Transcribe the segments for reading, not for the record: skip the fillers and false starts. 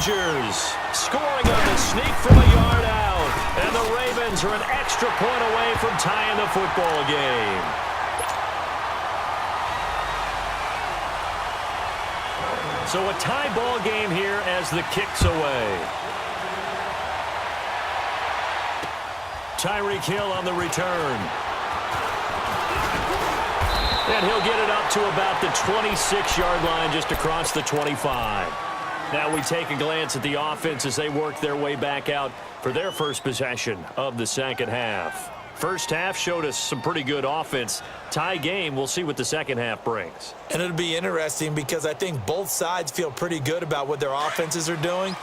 Rodgers scoring on the sneak from a yard out. And the Ravens are an extra point away from tying the football game. So a tie ball game here as the kick's away. Tyreek Hill on the return. And he'll get it up to about the 26-yard line, just across the 25. Now we take a glance at the offense as they work their way back out for their first possession of the second half. First half showed us some pretty good offense. Tie game, we'll see what the second half brings. And it'll be interesting because I think both sides feel pretty good about what their offenses are doing.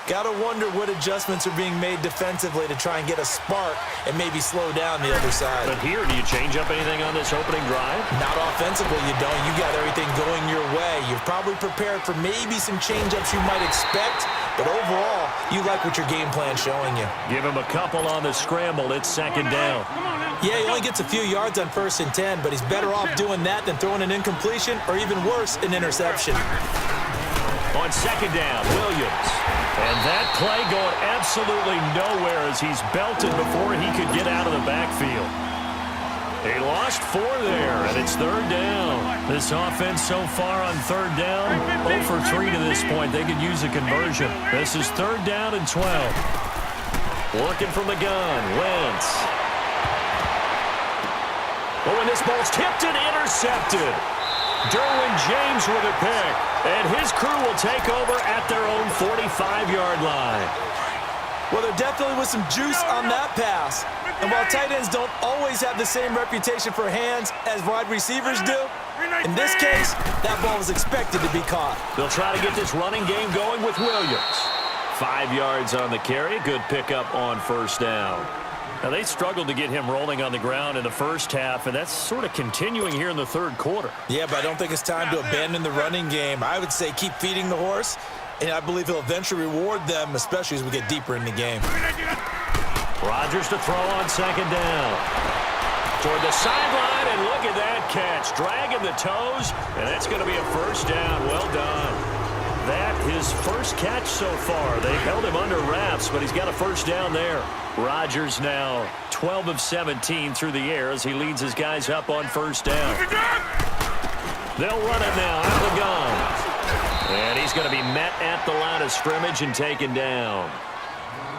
Got to wonder what adjustments are being made defensively to try and get a spark and maybe slow down the other side. But here, do you change up anything on this opening drive? Not offensively, you don't. You got everything going your way. You've probably prepared for maybe some change-ups you might expect, but overall, you like what your game plan's showing you. Give him a couple on the scramble. It's second down. Yeah, he only gets a few yards on 1st and 10, but he's better off doing that than throwing an incompletion or even worse, an interception. On second down, Williams. And that play going absolutely nowhere as he's belted before he could get out of the backfield. He lost 4 there, and it's third down. This offense so far on third down, 0 for 3 to this point. They could use a conversion. This is third down and 12. Working from the gun, Wentz. Oh, and this ball's tipped and intercepted. Derwin James with a pick, and his crew will take over at their own 45-yard line. Well, there definitely was some juice on that pass. And while tight ends don't always have the same reputation for hands as wide receivers do, in this case, that ball was expected to be caught. They'll try to get this running game going with Williams. 5 yards on the carry. Good pickup on first down. Now, they struggled to get him rolling on the ground in the first half, and that's sort of continuing here in the third quarter. Yeah, but I don't think it's time to abandon the running game. I would say keep feeding the horse, and I believe he'll eventually reward them, especially as we get deeper in the game. Rodgers to throw on second down. Toward the sideline, and look at that catch. Dragging the toes, and that's going to be a first down. Well done. That his first catch so far. They held him under wraps, but he's got a first down there. Rodgers now 12 of 17 through the air as he leads his guys up on first down. They'll run it now out of the gun. And he's going to be met at the line of scrimmage and taken down.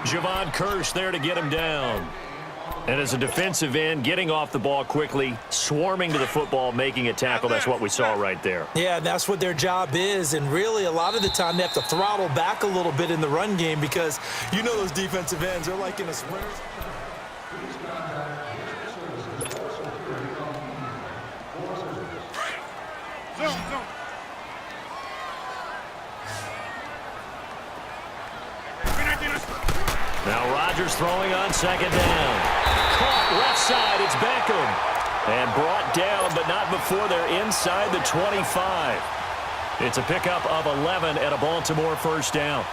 Javon Curse there to get him down. And as a defensive end, getting off the ball quickly, swarming to the football, making a tackle, that's what we saw right there. Yeah, that's what their job is, and really a lot of the time they have to throttle back a little bit in the run game because you know those defensive ends are like in a sprint. Now Rodgers throwing on second down. Caught left side, it's Beckham. And brought down, but not before they're inside the 25. It's a pickup of 11 and a Baltimore first down.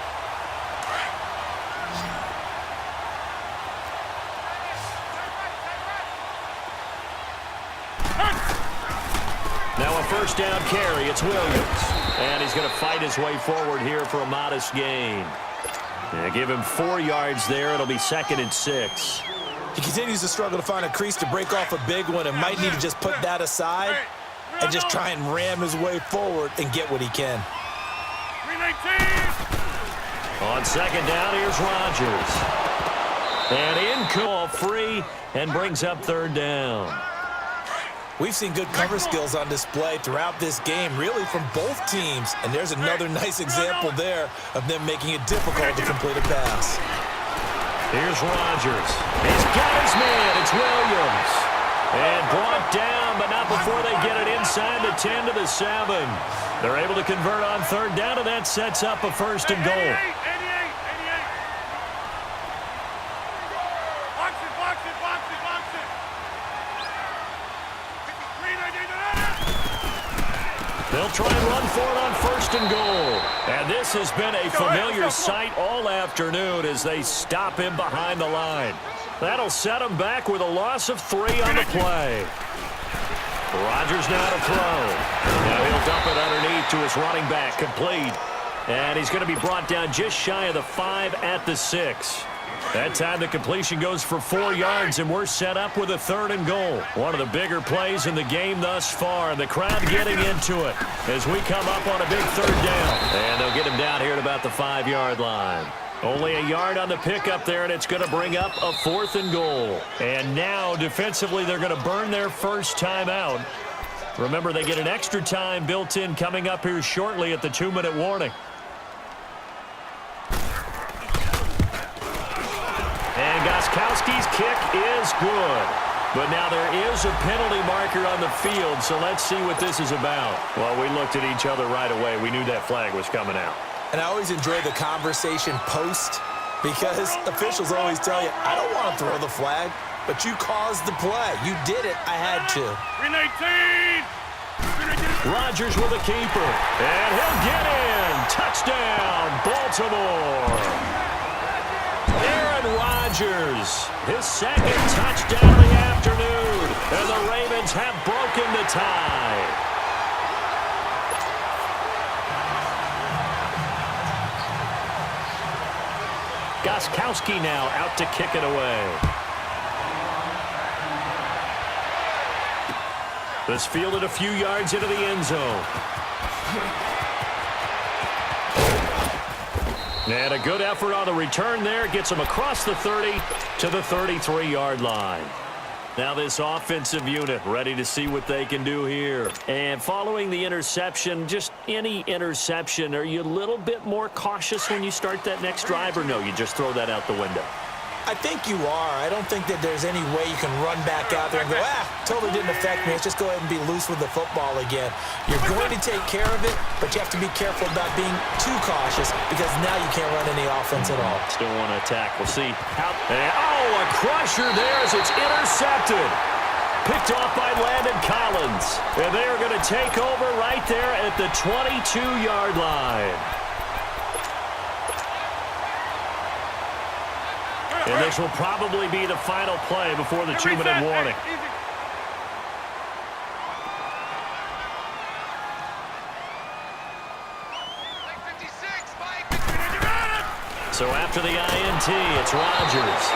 Now a first down carry, it's Williams. And he's going to fight his way forward here for a modest gain. Yeah, give him 4 yards there. It'll be 2nd and 6. He continues to struggle to find a crease to break off a big one and might need to just put that aside and just try and ram his way forward and get what he can. On second down, here's Rodgers. And in call free and brings up third down. We've seen good cover skills on display throughout this game, really from both teams. And there's another nice example there of them making it difficult to complete a pass. Here's Rodgers. He's got his man. It's Williams. And brought down, but not before they get it inside the 10 to the 7. They're able to convert on third down, and that sets up a first and goal. They'll try and run for it on first and goal. And this has been a familiar sight all afternoon as they stop him behind the line. That'll set him back with a loss of 3 on the play. Rodgers now to throw. Now he'll dump it underneath to his running back, complete. And he's going to be brought down just shy of the 5 at the 6. That time the completion goes for 4 yards, and we're set up with a 3rd and goal. One of the bigger plays in the game thus far, and the crowd getting into it as we come up on a big 3rd down. And they'll get him down here at about the 5-yard line. Only a yard on the pickup there, and it's going to bring up a 4th and goal. And now, defensively, they're going to burn their first time out. Remember, they get an extra time built in coming up here shortly at the 2-minute warning. And Gostkowski's kick is good. But now there is a penalty marker on the field, so let's see what this is about. Well, we looked at each other right away. We knew that flag was coming out. And I always enjoy the conversation post because officials always tell you, I don't want to throw the flag, but you caused the play. You did it. I had to. Rodgers with a keeper. And he'll get in. Touchdown, Baltimore. Aaron Rodgers, his 2nd touchdown of the afternoon. And the Ravens have broken the tie. Gostkowski now out to kick it away. This fielded a few yards into the end zone. And a good effort on the return there. Gets him across the 30 to the 33-yard line. Now this offensive unit ready to see what they can do here. And following the interception, just any interception, are you a little bit more cautious when you start that next drive, or no, you just throw that out the window? I think you are. I don't think that there's any way you can run back out there and go, totally didn't affect me. Let's just go ahead and be loose with the football again. You're going to take care of it, but you have to be careful about being too cautious because now you can't run any offense at all. Still want to attack. We'll see. A crusher there as it's intercepted. Picked off by Landon Collins. And they are going to take over right there at the 22-yard line. And this will probably be the final play before the 2-minute warning. So after the INT, it's Rodgers.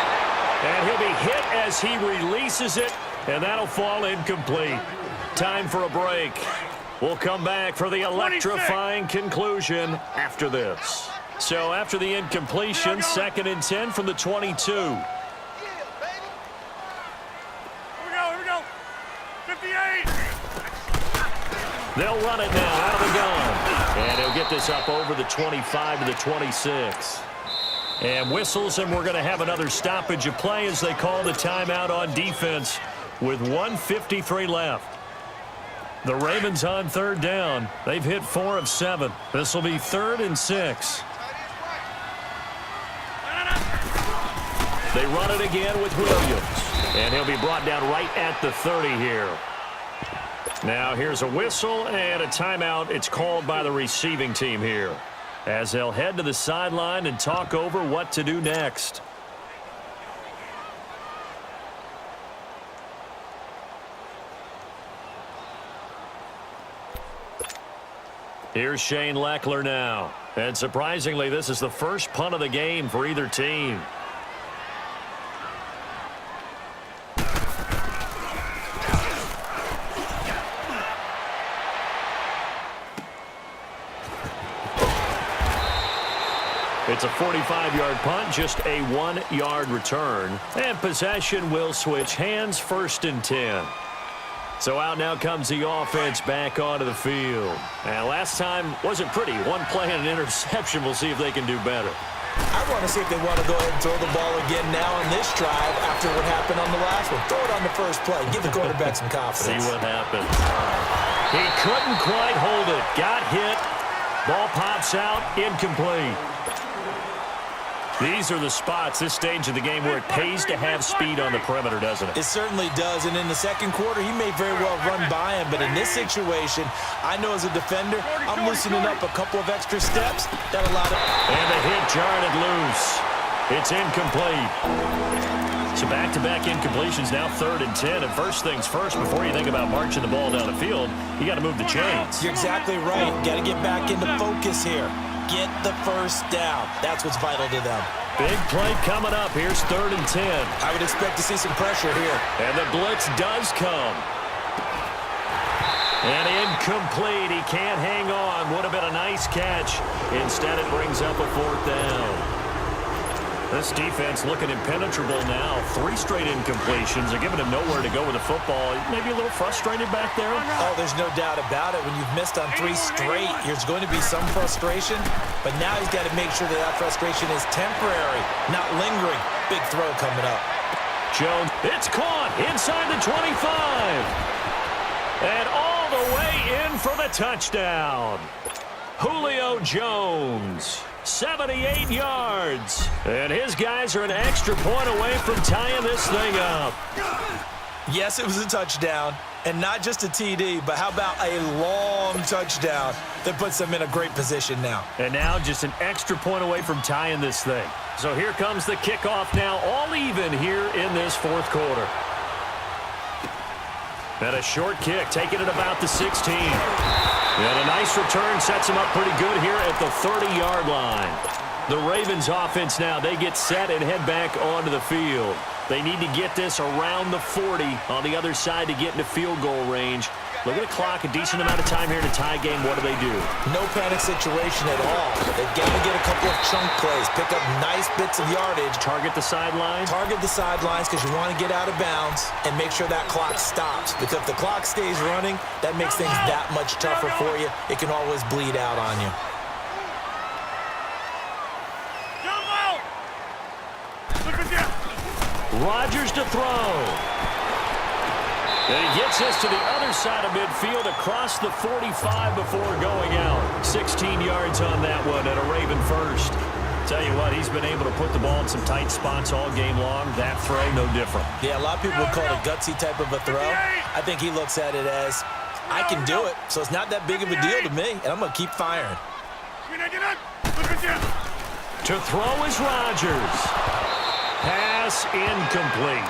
And he'll be hit as he releases it, and that'll fall incomplete. Time for a break. We'll come back for the electrifying conclusion after this. So after the incompletion, 2nd and 10 from the 22. Here we go. 58. They'll run it now out of the gun. And he'll get this up over the 25 to the 26. And whistles, and we're going to have another stoppage of play as they call the timeout on defense with 1:53 left. The Ravens on 3rd down. They've hit 4 of 7. This will be 3rd and 6. They run it again with Williams. And he'll be brought down right at the 30 here. Now here's a whistle and a timeout. It's called by the receiving team here, as they'll head to the sideline and talk over what to do next. Here's Shane Leckler now. And surprisingly, this is the first punt of the game for either team. It's a 45-yard punt, just a 1-yard return. And possession will switch hands, 1st and 10. So out now comes the offense back onto the field. And last time wasn't pretty. One play and an interception. We'll see if they can do better. I want to see if they want to go ahead and throw the ball again now on this drive after what happened on the last one. Throw it on the first play. Give the quarterback some confidence. See what happens. He couldn't quite hold it. Got hit. Ball pops out. Incomplete. These are the spots, this stage of the game, where it pays to have speed on the perimeter, doesn't it? It certainly does, and in the second quarter, he may very well run by him, but in this situation, I know as a defender, I'm loosening up a couple of extra steps that allowed it. And the hit jarred it loose. It's incomplete. So back-to-back incompletions, now 3rd and 10, and first things first, before you think about marching the ball down the field, you got to move the chains. You're exactly right. Got to get back into focus here. get the first down. That's what's vital to them. Big play coming up. Here's 3rd and 10. I would expect to see some pressure here. And the blitz does come. And incomplete. He can't hang on. Would have been a nice catch. Instead, it brings up a 4th down. This defense looking impenetrable now. 3 straight incompletions. They're giving him nowhere to go with the football. Maybe a little frustrated back there. Oh, there's no doubt about it. When you've missed on 3 straight, there's going to be some frustration. But now he's got to make sure that that frustration is temporary, not lingering. Big throw coming up. Jones, it's caught inside the 25. And all the way in for the touchdown. Julio Jones. 78 yards. And his guys are an extra point away from tying this thing up. Yes, it was a touchdown, and not just a TD, but how about a long touchdown that puts them in a great position now. And now just an extra point away from tying this thing. So here comes the kickoff now, all even here in this 4th quarter. And a short kick, taking it about the 16. And a nice return sets him up pretty good here at the 30-yard line. The Ravens offense now, they get set and head back onto the field. They need to get this around the 40 on the other side to get into field goal range. Look at the clock, a decent amount of time here to tie game. What do? No panic situation at all. They've got to get a couple of chunk plays, pick up nice bits of yardage. Target the sidelines? Target the sidelines because you want to get out of bounds and make sure that clock stops. Because if the clock stays running, that makes things that much tougher for you. It can always bleed out on you. Rodgers to throw. And he gets us to the other side of midfield across the 45 before going out. 16 yards on that one and a Raven first. Tell you what, he's been able to put the ball in some tight spots all game long. That throw, no different. Yeah, a lot of people would call it a gutsy type of a throw. I think he looks at it as, I can do it, so it's not that big of a deal to me, and I'm going to keep firing. To throw is Rodgers. Pass incomplete.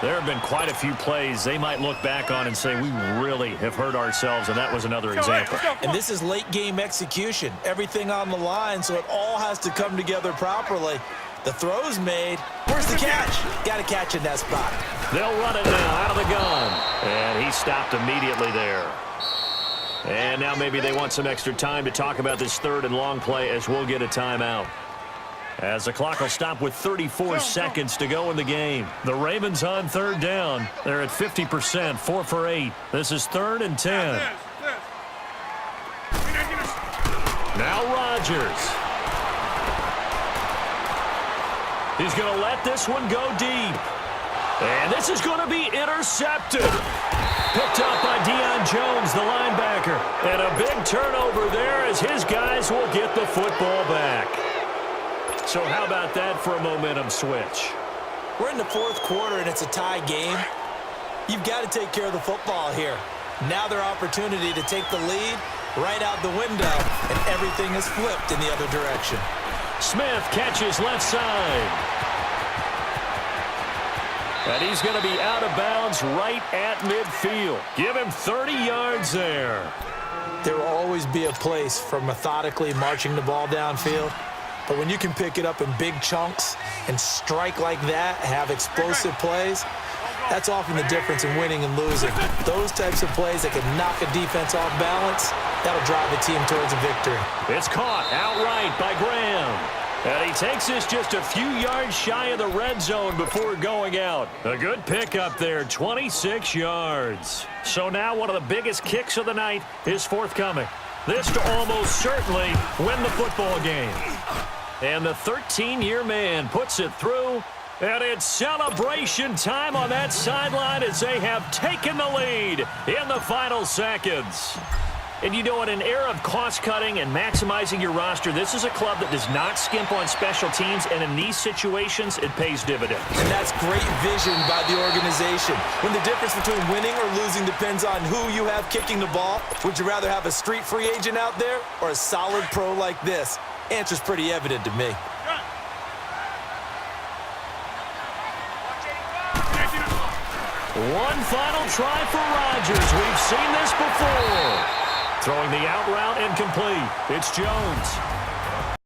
There have been quite a few plays they might look back on and say, we really have hurt ourselves, and that was another example. And this is late-game execution. Everything on the line, so it all has to come together properly. The throw's made. Where's the catch? Got to catch in that spot. They'll run it now out of the gun. And he stopped immediately there. And now maybe they want some extra time to talk about this 3rd and long play as we'll get a timeout. As the clock will stop with 34 seconds to go in the game. The Ravens on 3rd down. They're at 50%, 4 for 8. This is 3rd and 10. Now Rodgers. He's going to let this one go deep. And this is going to be intercepted. Picked up by Deion Jones, the linebacker. And a big turnover there as his guys will get the football back. So how about that for a momentum switch? We're in the 4th quarter, and it's a tie game. You've got to take care of the football here. Now their opportunity to take the lead right out the window, and everything is flipped in the other direction. Smith catches left side. And he's going to be out of bounds right at midfield. Give him 30 yards there. There will always be a place for methodically marching the ball downfield. But when you can pick it up in big chunks and strike like that, have explosive plays, that's often the difference in winning and losing. Those types of plays that can knock a defense off balance, that'll drive a team towards a victory. It's caught outright by Graham. And he takes this just a few yards shy of the red zone before going out. A good pickup there, 26 yards. So now one of the biggest kicks of the night is forthcoming. This to almost certainly win the football game. And the 13-year man puts it through, and it's celebration time on that sideline as they have taken the lead in the final seconds. And you know, in an era of cost-cutting and maximizing your roster, this is a club that does not skimp on special teams, and in these situations, it pays dividends. And that's great vision by the organization. When the difference between winning or losing depends on who you have kicking the ball, would you rather have a street free agent out there or a solid pro like this? Answer's pretty evident to me. One final try for Rodgers. We've seen this before. Throwing the out route incomplete. It's Jones.